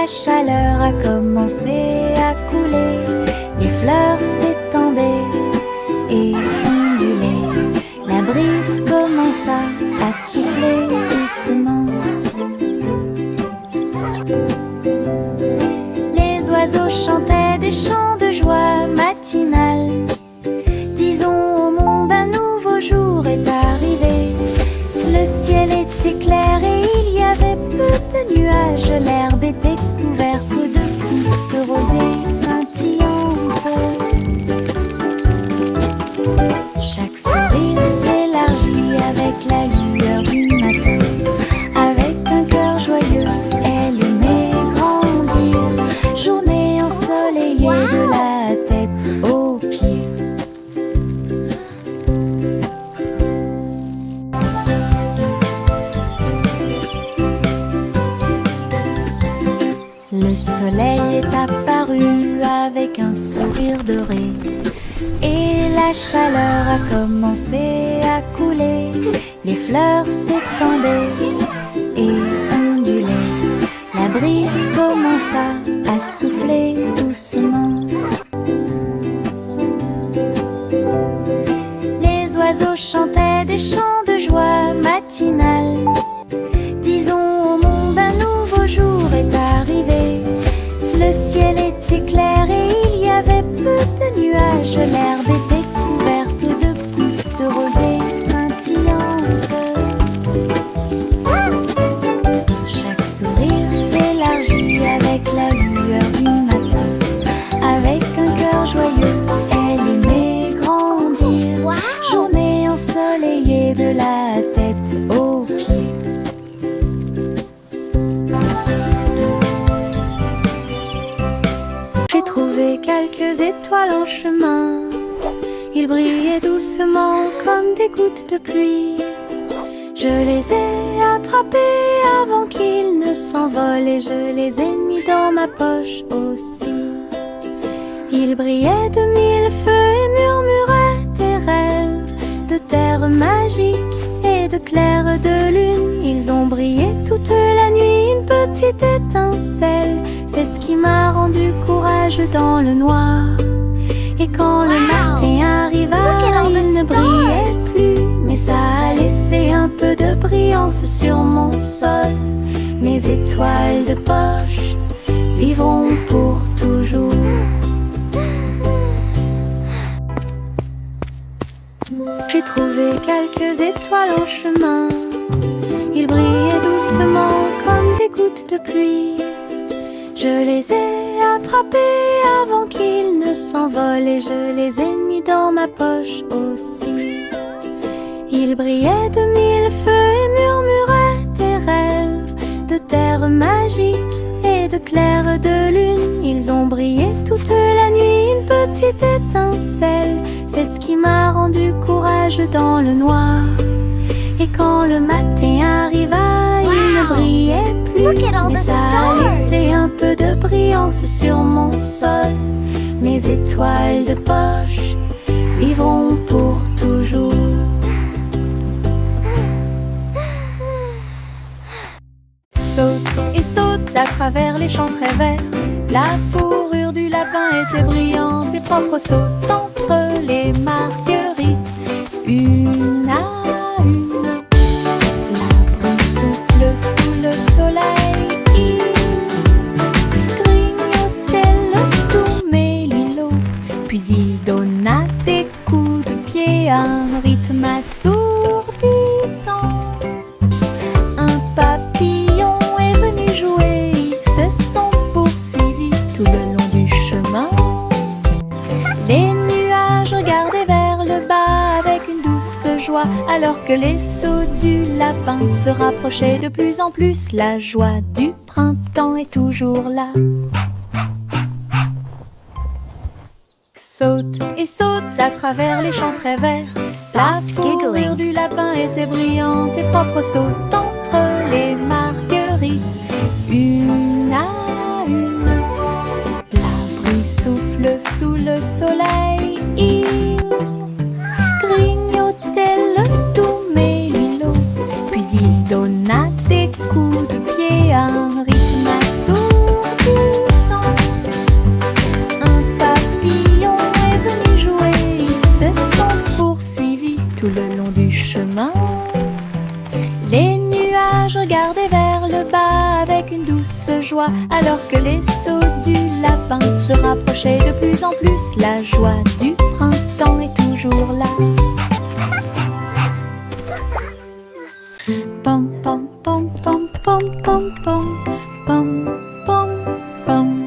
La chaleur a commencé à couler, les fleurs s'étendaient et ondulaient. La brise commença à souffler doucement. Les oiseaux chantaient des chants de joie matinale. Disons au monde un nouveau jour est arrivé. Le ciel était clair et il y avait peu de nuages. L'herbe était couverte de gouttes de rosée scintillantes. Chaque sourire s'élargit avec la lueur du matin. Avec un cœur joyeux, elle aimait grandir. Journée ensoleillée de la tête aux pieds. Le soleil est apparu avec un sourire doré et la chaleur a commencé à couler. Les fleurs s'étendaient et ondulaient. La brise commença à souffler doucement. Les oiseaux chantaient des chants de joie matinale. Disons au monde un nouveau jour est arrivé. Le ciel était clair et il y avait peu de nuages. L'herbe était couverte de gouttes de rosée scintillantes. Chaque sourire s'élargit avec la lueur du matin. Avec un cœur joyeux, elle aimait grandir. Journée ensoleillée de la tête aux pieds. J'ai trouvé quelques étoiles en chemin. Ils brillaient doucement comme des gouttes de pluie. Je les ai attrapés avant qu'ils ne s'envolent et je les ai mis dans ma poche aussi. Ils brillaient de mille feux et murmuraient des rêves de terre magique et de clair de lune. Ils ont brillé toute la nuit, une petite étincelle. C'est ce qui m'a rendu courageux dans le noir. Et quand le matin arriva, il ne brillait plus, mais ça a laissé un peu de brillance sur mon sol. Mes étoiles de poche vivront pour toujours. J'ai trouvé quelques étoiles en chemin. Ils brillaient doucement comme des gouttes de pluie. Je les ai attrapés avant qu'ils ne s'envolent et je les ai mis dans ma poche aussi. Ils brillaient de mille feux et murmuraient des rêves de terre magique et de clair de lune. Ils ont brillé toute la nuit, une petite étincelle. C'est ce qui m'a rendu courageux dans le noir. Et quand le matin arriva, il ne brillait plus, mais ça a laissé un peu de brillance sur mon sol. Mes étoiles de poche vivront pour toujours. Saute et saute à travers les champs très verts. La fourrure du lapin était brillante et propre. Saute entre les marguerites, une à une. La brume souffle sous le soleil. Il grignotait le doux mélilo, puis il donna des coups de pied à un rythme assourdissant. Un papillon est venu jouer, ils se sont poursuivis tout le long du chemin. Les nuages regardaient vers le bas avec une douce joie, alors que les sauts du lapin se rapprochaient de plus en plus. La joie du printemps est toujours là. Saute et saute à travers les champs très verts. La fourrure du lapin était brillante et propre. Saute entre les marguerites, une à une. La brise souffle sous le soleil. Il grignotait le doux mélilo, puis il donna des coups de pied à un rythme assourdissant. joie, alors que les sauts du lapin se rapprochaient de plus en plus. La joie du printemps est toujours là. Pom pom pom pom pom pom pom pom pom pom.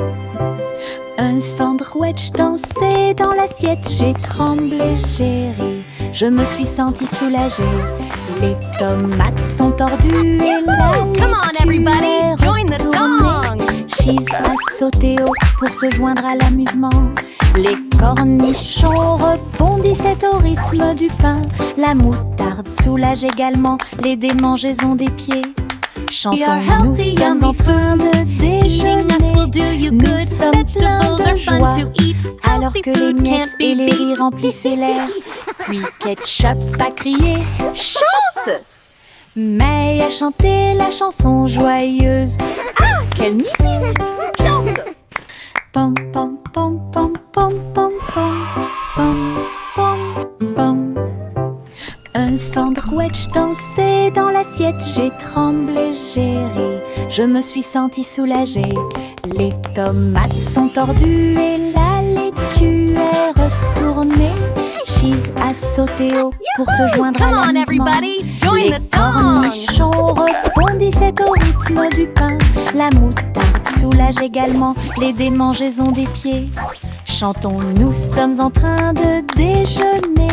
Un sandwich dansait dans l'assiette. J'ai tremblé, j'ai ri, je me suis sentie soulagée. Les tomates sont tordues et la Come on everybody, join the song. Cheese a sauté haut pour se joindre à l'amusement. Les cornichons rebondissaient au rythme du pain. La moutarde soulage également les démangeaisons des pieds. Chantons, nous sommes en train de déjeuner. Nous sommes pleins de joie, alors que les miettes et les rires remplissaient l'air. Puis Ketchup a crié « Chante !» May a chanté la chanson joyeuse. Ah, quelle musique! Chante! Pom pom pom pom pom pom pom pom pom pom. Un sandwich dansait dans l'assiette. J'ai tremblé, j'ai ri, je me suis sentie soulagée. Les tomates sont tordues et la laitue est retournée. Cheese a sauté haut pour se joindre à l'amusement. Les cornichons rebondissaient au rythme du pain. La moutarde soulage également les démangeaisons des pieds. Chantons, nous sommes en train de déjeuner.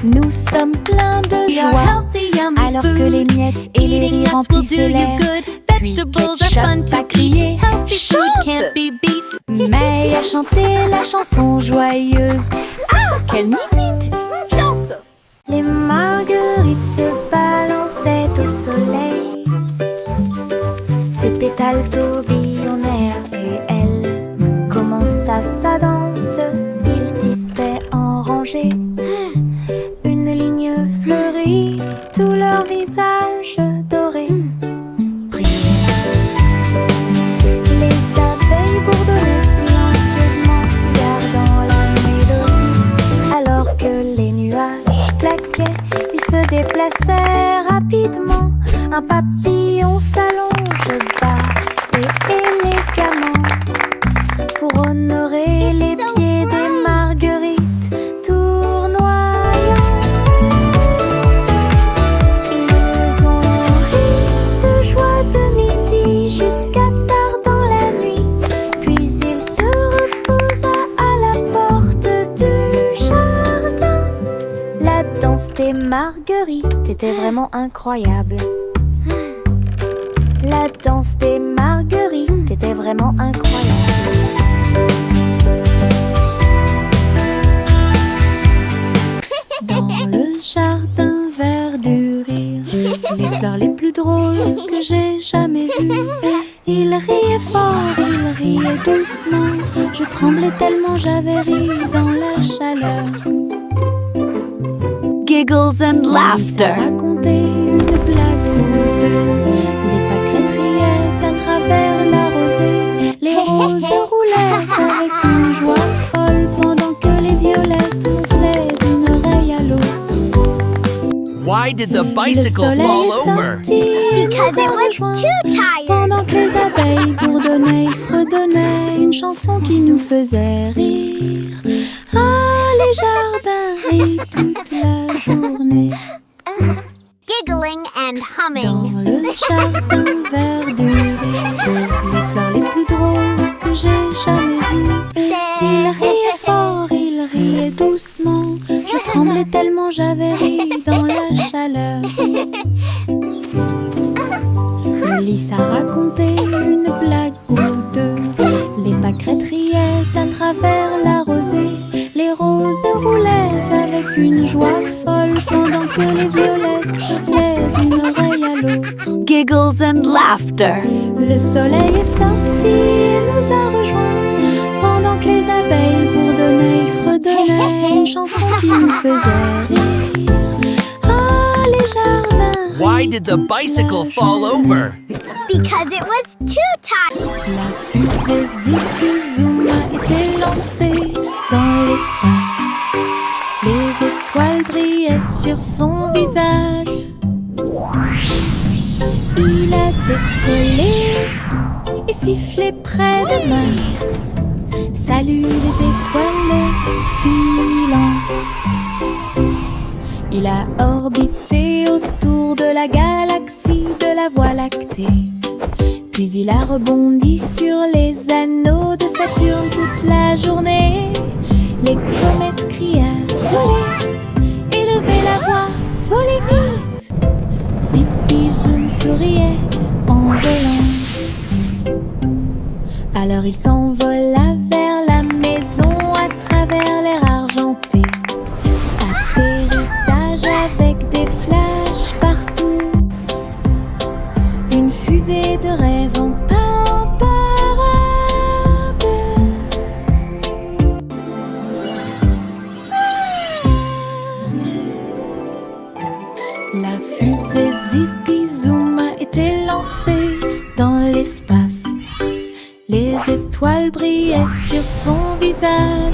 Nous sommes pleins de joie, alors que les miettes et les rires remplissaient l'air. Puis Ketchup a crié « Chante !» May a chanté la chanson joyeuse. Ah, quelle musique! Chante! Les marguerites se balançaient au soleil. Ses pétales tourbillonnèrent et elle commença sa danse. Il tissait en rangée une ligne fleurie, tout leur visage doré. Les abeilles bourdonnaient silencieusement, gardant la mélodie. Alors que les nuages claquaient, ils se déplaçaient rapidement. Un papillon s'allonge bas et élégamment pour honorer les pieds des marguerites tournoyantes. Ils ont ri de joie de midi jusqu'à tard dans la nuit. Puis il se reposa à la porte du jardin. La danse des marguerites était vraiment incroyable. La danse des marguerites était vraiment incroyable. Dans le jardin vert du rire, les fleurs les plus drôles que j'ai jamais vues. Il riait fort, il riait doucement. Je tremblais tellement j'avais ri dans la chaleur. Giggles and laughter. Raconter une blague ou deux. Les pâquerettes riaient à travers la rosée. Les roses roulaient avec une joie folle pendant que les violettes gonflaient d'une oreille à l'autre. Why did the bicycle fall over? Because it was too tired. Pendant que les abeilles bourdonnaient, ils fredonnaient une chanson qui nous faisait rire. Ah, les jardins rient toute la journée. Giggling and Dans humming. le jardin vert du rire, les fleurs les plus drôles que j'ai jamais vues. Il riait fort, il riait doucement. Je tremblais tellement j'avais ri dans la chaleur. Lys a raconté une blague ou deux. Les pâquerettes riaient à travers la rosée. Les roses roulaient avec une joie folle pendant que les violettes gonflaient d'une oreille à l'autre. Giggles and laughter. Le soleil est sorti et nous a rejoints. Pendant que les abeilles bourdonnaient, ils fredonnaient une chanson qui nous faisait rire. Ah, les jardins. Why did the bicycle fall over? Because it was too tired. La fusée Ziggy-Zoom a été lancée dans l'espace. Les étoiles brillaient sur son visage. Il a décollé et si siffler près de Mars. Salut les étoiles filantes. Il a orbité autour de la galaxie de la Voie lactée. Puis il a rebondi sur les anneaux de Saturne toute la journée. Les comètes criaient « Volez !» Élevez la voix, volez vite. Zippy Zoom souriait en volant. Alors il s'envola vers la maison à travers l'air argenté. Atterrissage avec des flashs partout. Une fusée de rêve en parade. La fusée Zippy Zoom a été lancée dans l'espace. Les étoiles brillaient sur son visage.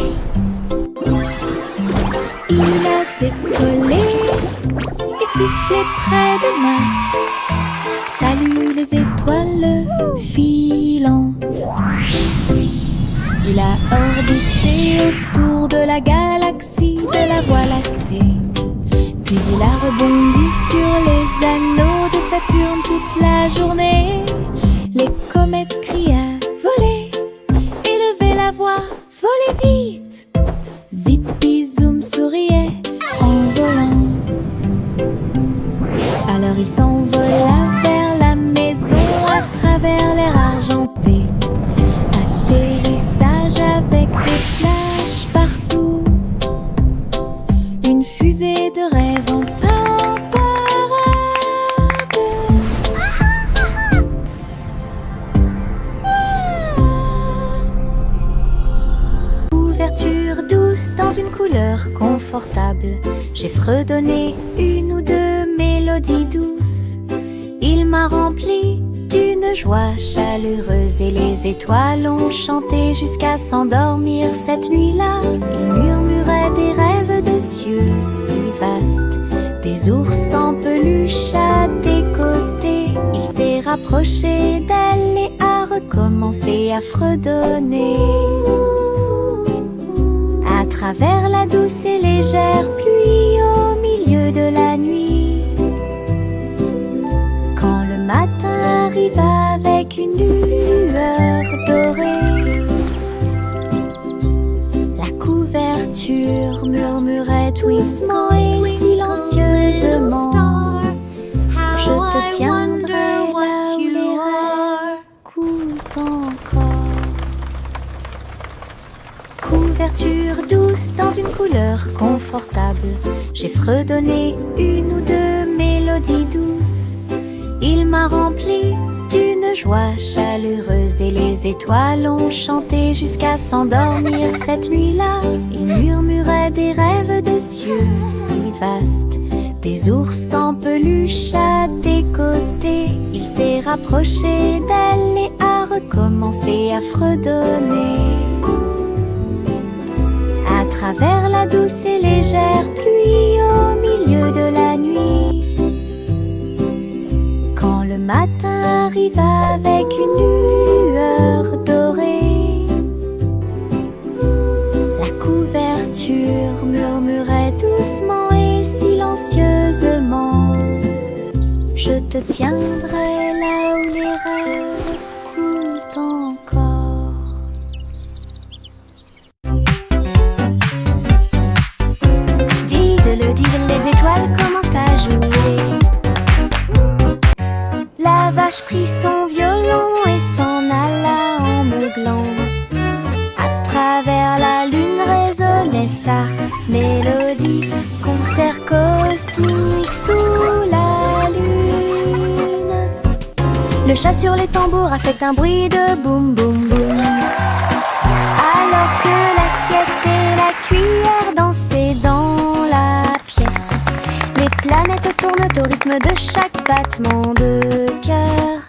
Il a décollé et sifflé près de Mars. Salut les étoiles filantes. Il a orbité autour de la galaxie de la Voie lactée. Puis il a rebondi sur les anneaux de Saturne toute la journée. Les comètes criaient « Volez !» Élevez la voix, volez vite. Zippy Zoom souriait en volant. Alors il s'envola vers la maison à travers l'air argenté. Atterrissage avec des flashs partout. Une fusée de rêve en parade. Ouverture douce dans une couleur confortable. J'ai fredonné une ou deux mélodies douces. Il m'a rempli d'une joie chaleureuse et les étoiles ont chanté jusqu'à s'endormir cette nuit-là. Il murmurait des rêves de cieux si vastes, des ours en peluche à tes côtés. Il s'est rapproché d'elle et a recommencé à fredonner. À travers la douce et légère pluie au milieu de la nuit, quand le matin arrive avec une lueur dorée, la couverture murmurait doucement et silencieusement: je te tiendrai là où les rêves coulent encore. Couverture douce dans une couleur confortable. J'ai fredonné une ou deux mélodies douces. Il m'a rempli d'une joie chaleureuse et les étoiles ont chanté jusqu'à s'endormir cette nuit-là. Il murmurait des rêves de cieux si vastes, des ours en peluche à tes côtés. Il s'est rapproché d'elle et a recommencé à fredonner. À travers la douce et légère pluie au milieu de la nuit, quand le matin arrive avec une lueur dorée, la couverture murmurait doucement et silencieusement: je te tiendrai là où les rêves coulent encore. Les étoiles commencent à jouer. La vache prit son violon et s'en alla en meuglant. À travers la lune résonnait sa mélodie. Concert cosmique sous la lune. Le chat sur les tambours a fait un bruit de boum boum boum. Alors que l'assiette et la cuillère dansaient dans la pièce, les planètes tournent au rythme de chaque battement de cœur.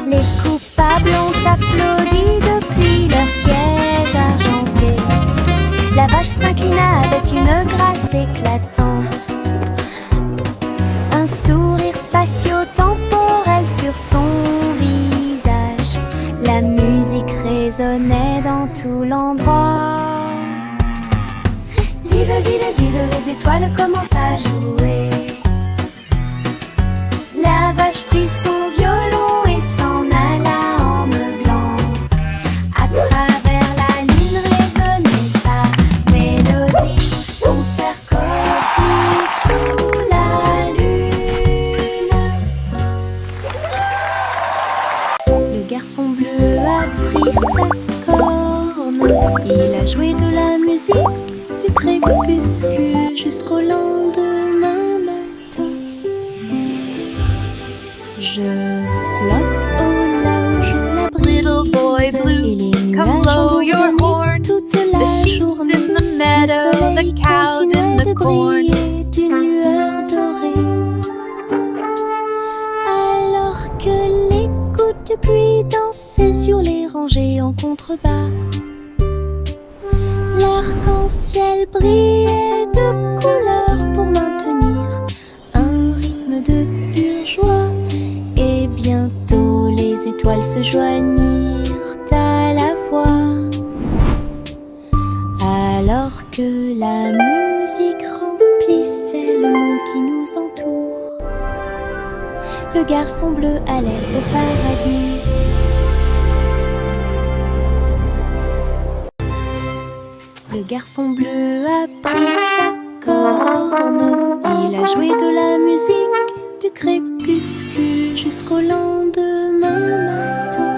Les coupables ont applaudi depuis leur siège argenté. La vache s'inclina avec une grâce éclatante. Un sourire spatio-temporel sur son visage. La musique musique résonnait dans tout l'endroit. Diddle, diddle, diddle, les étoiles commencent à jouer. La vache prit son violon et s'en alla en meuglant. À travers la lune résonnait sa mélodie. Concert cosmique sous la lune. Le garçon bleu a pris sa corne. Il a joué de la musique du crépuscule jusqu'au lendemain matin. Je flotte au large la brise. Little boy blue, Et les come nuages blow ont your bourdonné horn. toute The la sheep's journée. in the Le meadow, soleil the cows in continuait the de corn. briller d'une lueur dorée. Alors que les gouttes de pluie dansaient sur les rangées en contrebas, l'arc-en-ciel brillait de couleurs pour maintenir un rythme de pure joie. Et bientôt les étoiles se joignirent à la voix. Alors que la musique remplissait le monde qui nous entoure, le garçon bleu allait au paradis. Le garçon bleu a pris sa corne. Il a joué de la musique du crépuscule jusqu'au lendemain matin.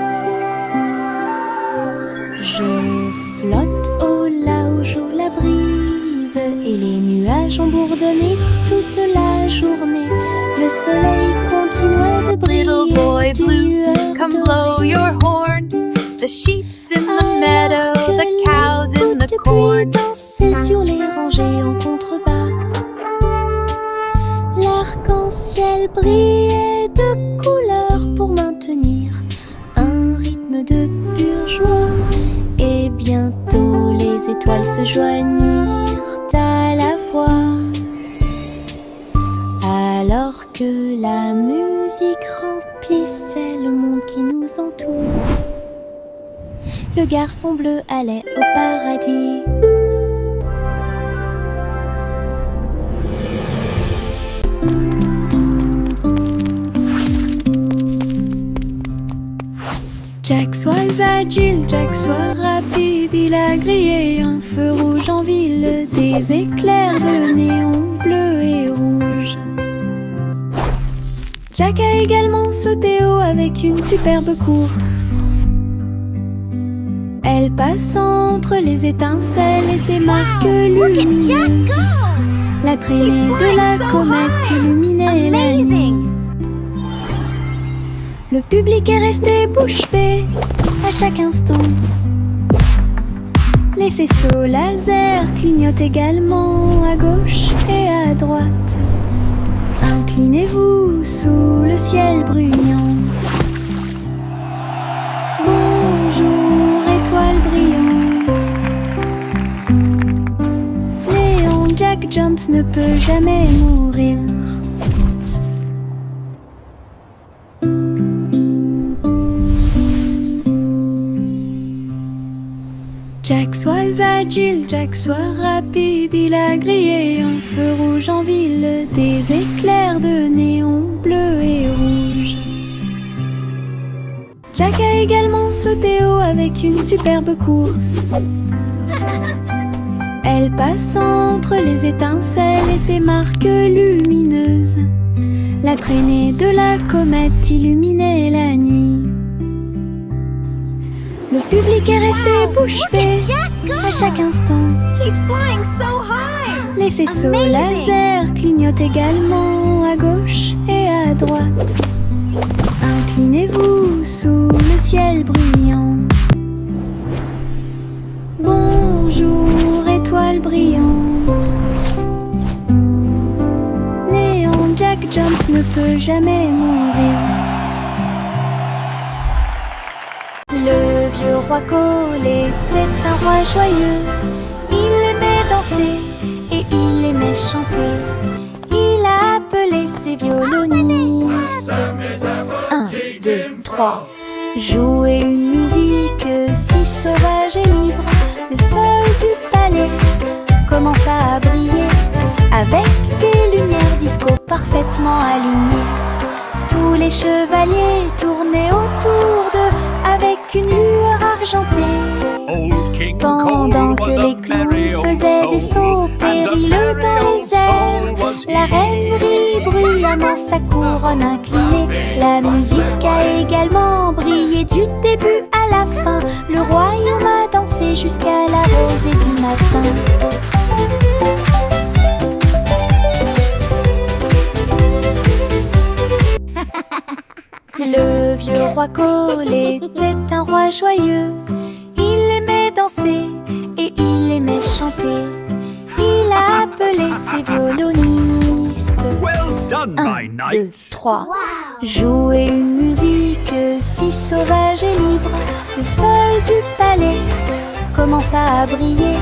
Je flotte au large où la brise et les nuages ont bourdonné toute la journée. Le soleil continuait de briller. Little boy d'une blue, lueur come dorée. blow your horn. The sheep's in the Alors meadow, que the les cows in gouttes the de pluie corn. dansaient sur les rangées en contrebas, l'arc-en-ciel brillait de couleurs pour maintenir un rythme de pure joie. Et bientôt les étoiles se joignirent à la voix. Alors que la musique remplissait le monde qui nous entoure, le garçon bleu allait au paradis. Jack soit agile, Jack soit rapide, il a grillé un feu rouge en ville, des éclairs de néon bleu et rouge. Jack a également sauté haut avec une superbe course. Elle passe entre les étincelles et ses marques lumineuses. La traînée de la comète illuminait la nuit. Le public est resté bouche bée à chaque instant. Les faisceaux laser clignotent également à gauche et à droite. Inclinez-vous sous le ciel bruyant. Bonjour, étoile brillante. Léon Jack Jones ne peut jamais mourir. Jack soit agile, Jack soit rapide, il a grillé un feu rouge en ville, des éclairs de néon bleu et rouge. Jack a également sauté haut avec une superbe course. Elle passe entre les étincelles et ses marques lumineuses. La traînée de la comète illuminait la nuit. Le public est resté bouche bée à chaque instant. He's flying so high. Les faisceaux laser clignotent également à gauche et à droite. Inclinez-vous sous le ciel bruyant. Bonjour, étoile brillante. Néon Jack Jones ne peut jamais mourir. Le vieux roi Cole était un roi joyeux. Il aimait danser et il aimait chanter. Il a appelé ses violonistes. 1, 2, 3. Jouer une musique Le sol du palais commença à briller avec des lumières disco parfaitement alignées. Tous les chevaliers tournaient autour d'eux avec une lueur argentée. Pendant que les clowns faisaient des sauts périlleux dans les airs, la reine rit bruyamment sa couronne inclinée. La musique a également brillé du début à la fin. Le royaume a dansé jusqu'à la rosée du matin. Le vieux roi Cole était un roi joyeux. Il aimait danser et il aimait chanter. Il a appelé ses violonistes. Un, deux, trois. Jouer une musique si sauvage et libre. Le sol du palais commença à briller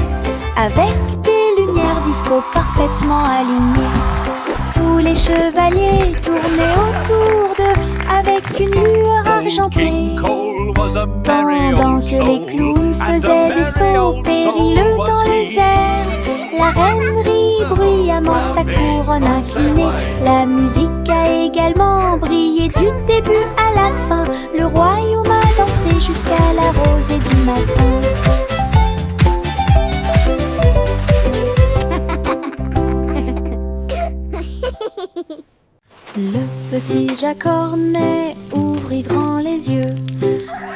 avec des lumières disco parfaitement alignées. Tous les chevaliers tournaient autour d'eux avec une lueur argentée. Pendant que les clowns faisaient des sauts périlleux dans les airs, la reine rit bruyamment sa couronne inclinée. La musique a également brillé du début à la fin. Le royaume a dansé jusqu'à la rosée du matin. Le petit Jacques Cornet ouvrit grand les yeux.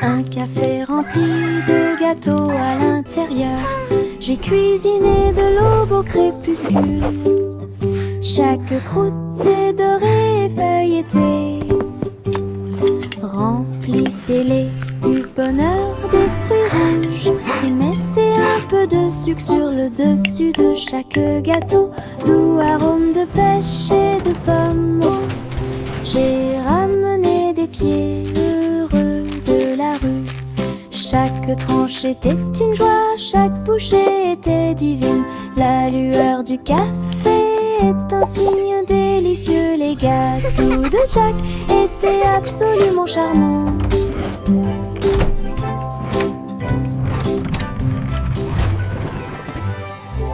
Un café rempli de gâteaux à l'intérieur. J'ai cuisiné de l'aube au crépuscule. Chaque croûte est dorée et feuilletée. Remplissez-les du bonheur des fruits rouges et mettez un peu de sucre sur le dessus de chaque gâteau. Doux arôme de pêche et de pommes. J'ai ramené des pieds heureux de la rue. Chaque tranche était une joie, chaque bouchée était divine. La lueur du café est un signe délicieux. Les gâteaux de Jack étaient absolument charmants.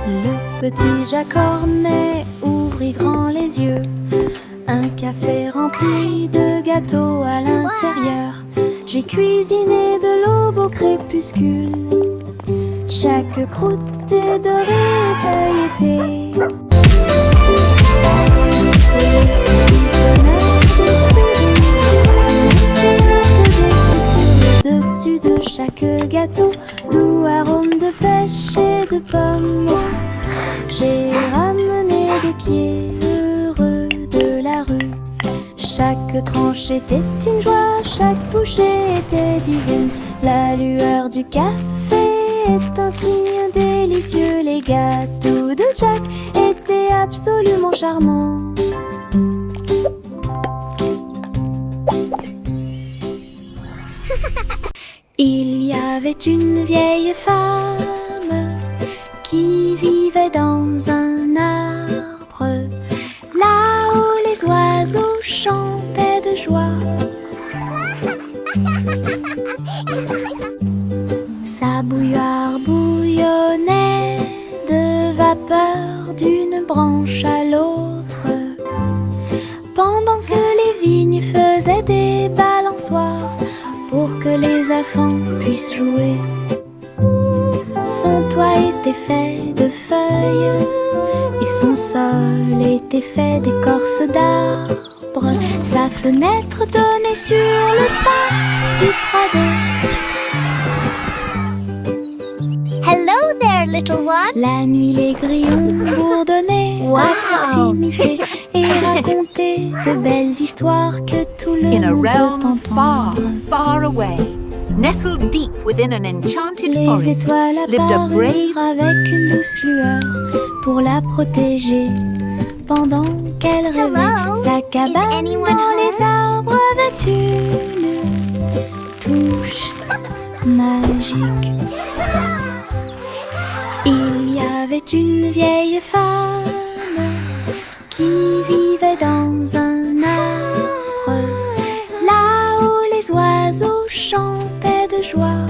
Le petit Jacques Cornet ouvrit grand les yeux. Un café rempli de gâteaux à l'intérieur. J'ai cuisiné de l'aube au crépuscule. Chaque croûte est dorée et feuilletée. C'est le bonheur des fruits. Mettez un peu de sucre sur le dessus de chaque gâteau. Doux arôme de pêche et de pommes. J'ai ramené des pieds heureux de la rue. Chaque tranche était une joie, chaque bouchée était divine. La lueur du café est un signe délicieux. Les gâteaux de Jack étaient absolument charmants. Il y avait une vieille femme qui vivait dans un arbre, là où les oiseaux chantaient de joie. Sa bouilloire bouillonnait de vapeur d'une branche à l'autre, pendant que les vignes faisaient des balançoires pour que les enfants puissent jouer. Son toit était fait de feuilles et son sol était fait d'écorce d'arbre. Sa fenêtre donnait sur le parc du Prado. Hello there, little one. La nuit, les grillons bourdonnaient à proximité et racontaient de belles histoires que tout le In a monde realm peut far, entendre. far away, nestled deep within an enchanted Les forest, étoiles lived a brave apparurent avec une douce lueur pour la protéger pendant qu'elle rêvait. Hello, Sa is cabane anyone dans les arbres avait une touche magique. Il y avait une vieille femme qui vivait dans un arbre, là où les oiseaux chantaient de joie.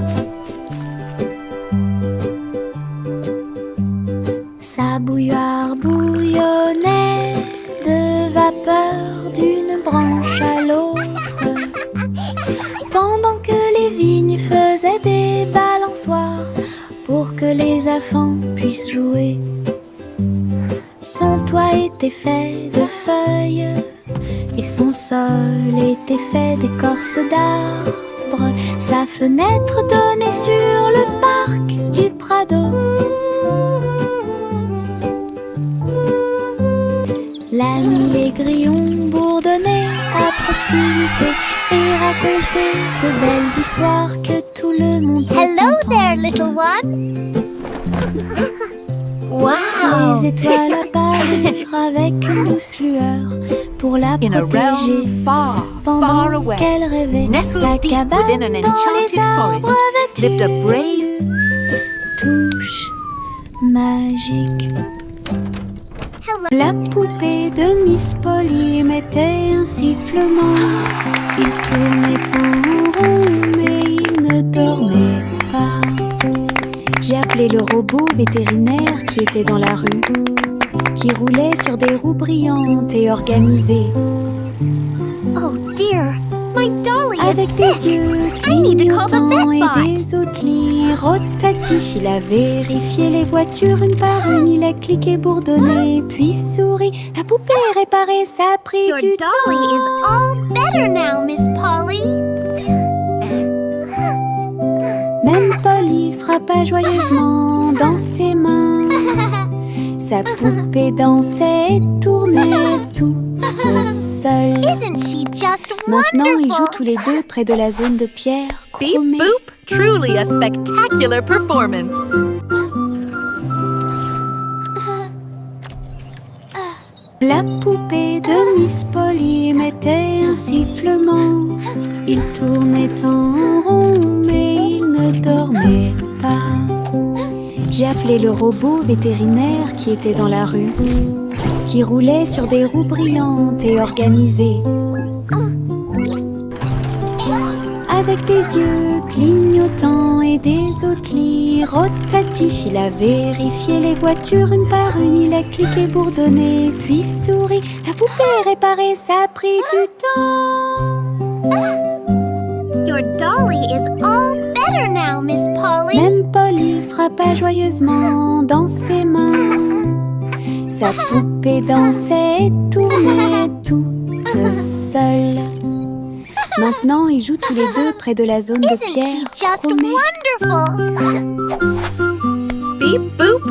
balançoire pour que les enfants puissent jouer. Son toit était fait de feuilles et son sol était fait d'écorce d'arbres. Sa fenêtre donnait sur le parc du Prado. La nuit, les grillons bourdonnaient à proximité et racontaient de belles histoires que tout le monde peut Hello entendre. there, little one. Wow. Les étoiles apparurent avec une douce lueur pour la In a realm protéger. far, far Pendant away, qu'elle rêvait, nestled sa deep cabane within an dans enchanted les arbres forest, lived a brave touche magique. Hello. La poupée de Miss Polly émettait un sifflement. Il tournait en rond, mais il ne dormait pas. J'ai appelé le robot vétérinaire qui était dans la rue, qui roulait sur des roues brillantes et organisées. Oh dear, my dolly Avec is des sick. yeux I need to call the clignotants et vetbot. des outils rotatifs, il a vérifié les voitures une par une. Il a cliqué, bourdonné, puis souri. Ta poupée est réparée, ça a pris Your du dolly temps. is all better now, Miss Polly. Même Polly frappa joyeusement dans ses mains. Sa poupée dansait et tournait toute seule. Isn't she just Maintenant, ils jouent wonderful? tous les deux près de la zone de pierre beep chromée. boop. Truly a spectacular performance. La poupée de Miss Polly émettait un sifflement. Il tournait en rond, mais il ne dormait pas. J'ai appelé le robot vétérinaire qui était dans la rue, qui roulait sur des roues brillantes et organisées. Avec des yeux clignotants et des outils rotatifs, il a vérifié les voitures une par une. Il a cliqué, bourdonné, puis souri. Ta poupée est réparée, ça a pris du temps. Your dolly is all better now, Miss Polly. Même Polly frappa joyeusement dans ses mains. Sa poupée dansait et tournait toute seule. Maintenant, ils jouent tous les deux près de la zone de Isn't she pierre just chromée. wonderful? Beep boop.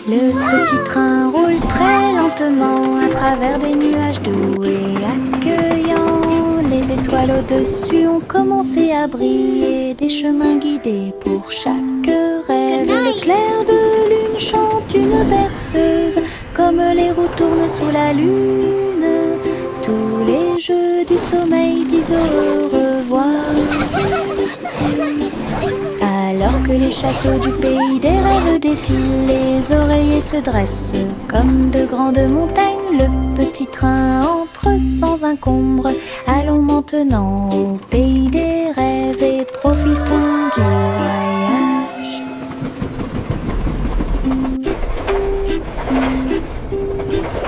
Le petit train roule très lentement à travers des nuages doux et accueillants. Les étoiles au-dessus ont commencé à briller, des chemins guidés pour chaque rêve. L'éclair de lune chante une berceuse, comme les roues tournent sous la lune. Tous les jeux du sommeil disent au revoir. Alors que les châteaux du pays des rêves défilent, les oreillers se dressent comme de grandes montagnes. Le petit train entre sans encombre. Allons maintenant au pays des rêves et profitons du voyage.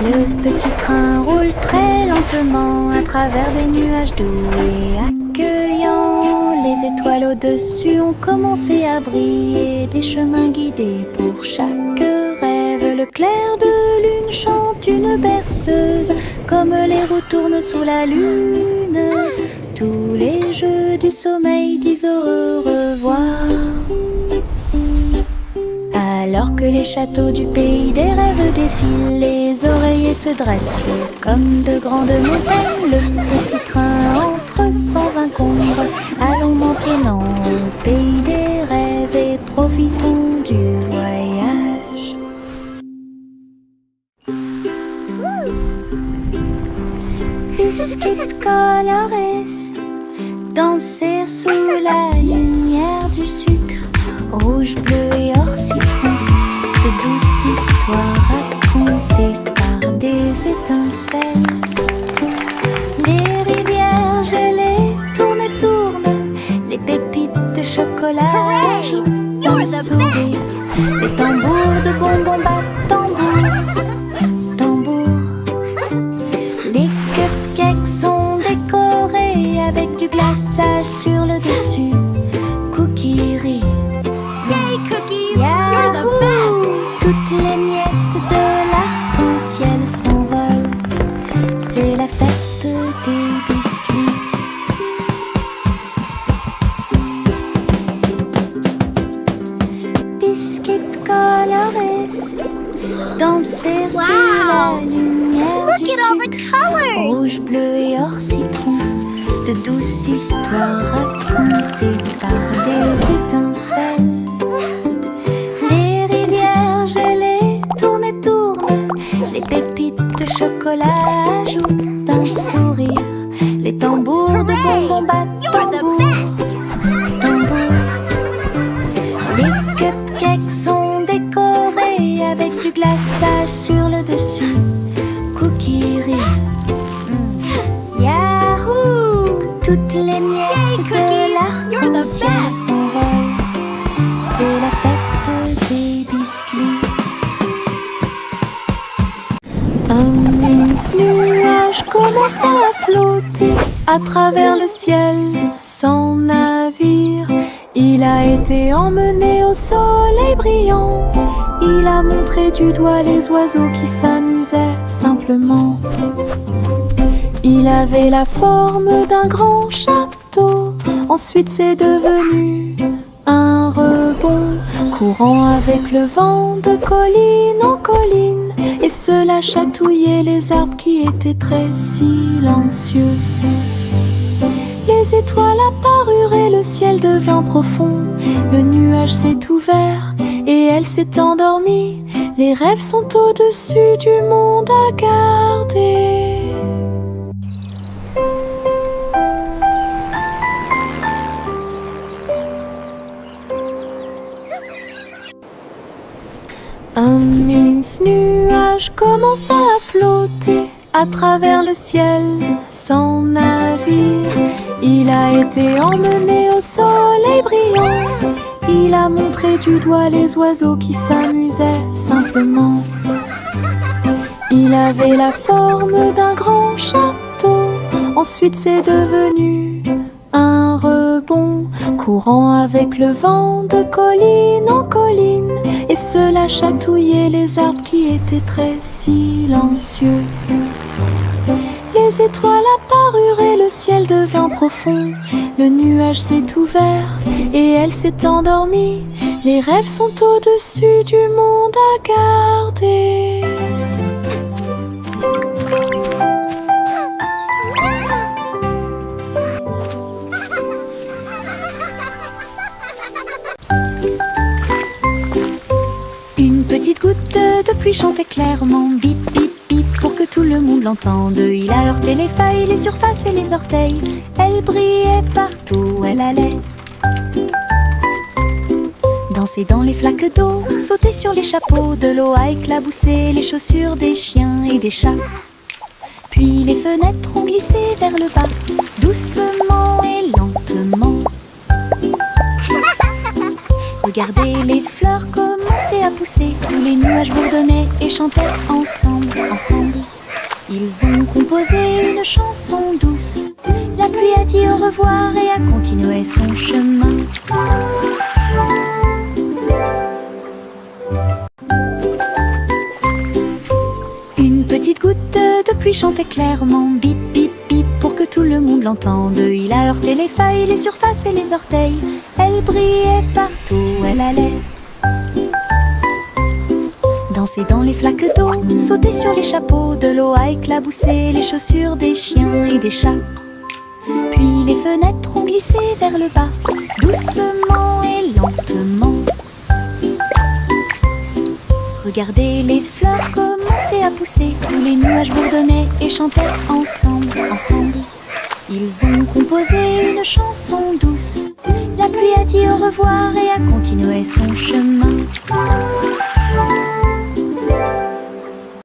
Le petit train roule très lentement à travers des nuages doux et accueillants. Les étoiles au-dessus ont commencé à briller, des chemins guidés pour chaque rêve. Le clair de lune chante une berceuse, comme les roues tournent sous la lune. Tous les jeux du sommeil disent au revoir. Alors que les châteaux du pays des rêves défilent, les oreillers se dressent comme de grandes montagnes. Le petit train entre sans encombre. Allons maintenant au pays des rêves et profitons du voyage. Biscuit colorés, danser sous la lumière du sucre, rouge, bleu et or citron, de douces histoires racontées par des étincelles. Les rivières gelées tournent et tournent, les pépites de chocolat Hooray! jouent You're un the sourire. Les tambours de bonbons battent tambour, tambour. Les cupcakes sont décorés avec du glaçage sur le dessus. Cookie-rie. Yay, Cookies! You're the best! Toutes les miettes de l'arc-en-ciel s'envolent. C'est la fête des biscuits. Biscuits colorés, danser Wow! sur la lumière Look du at all the sucre. colors! Rouge, bleu et or citron, de douces histoires racontées par des étincelles. Les rivières gelées tournent et tournent, les pépites de chocolat ajoutent un sourire. Les tambours de bonbons battent You're the tambour, best! tambour. Les cupcakes sont décorés avec du glaçage sur le dessus. Cookie-rie. Yahoo! Toutes les miettes de Cookies! You're the l'arc-en-ciel best! s'envolent. C'est la fête des biscuits. Un mince nuage commence à flotter à travers le ciel sans navire. Il a été emmené au soleil brillant. Il a montré du doigt les oiseaux qui s'amusaient simplement. Il avait la forme d'un grand château. Ensuite c'est devenu un rebond, courant avec le vent de colline en colline. Et cela chatouillait les arbres qui étaient très silencieux. Les étoiles apparurent et le ciel devint profond. Le nuage s'est ouvert et elle s'est endormie. Les rêves sont au-dessus du monde à garder. Un mince nuage commença à flotter à travers le ciel sans navire. Il a été emmené au soleil brillant. Il a montré du doigt les oiseaux qui s'amusaient simplement. Il avait la forme d'un grand château. Ensuite c'est devenu un rebond, courant avec le vent de colline en colline. Et cela chatouillait les arbres qui étaient très silencieux. Les étoiles apparurent et le ciel devint profond. Le nuage s'est ouvert et elle s'est endormie. Les rêves sont au-dessus du monde à garder. Une petite goutte de pluie chantait clairement, bip bip bip, pour que tout le monde l'entende. Il a heurté les feuilles, les surfaces et les orteils. Elle brillait partout où elle allait. Danser dans les flaques d'eau, sauter sur les chapeaux. De l'eau a éclaboussé les chaussures des chiens et des chats. Puis les fenêtres ont glissé vers le bas, doucement et lentement. Regardez les fleurs commencer à pousser. Tous les nuages bourdonnaient et chantaient ensemble, ensemble. Ils ont composé une chanson douce. La pluie a dit au revoir et a continué son chemin. Une petite goutte de pluie chantait clairement, bip bip bip, pour que tout le monde l'entende. Il a heurté les feuilles, les surfaces et les orteils. Elle brillait partout où elle allait. Danser dans les flaques d'eau, sauter sur les chapeaux. De l'eau a éclaboussé les chaussures des chiens et des chats. Puis les fenêtres ont glissé vers le bas, doucement et lentement. Regardez les fleurs commencer à pousser. Tous les nuages bourdonnaient et chantaient ensemble, ensemble. Ils ont composé une chanson douce. La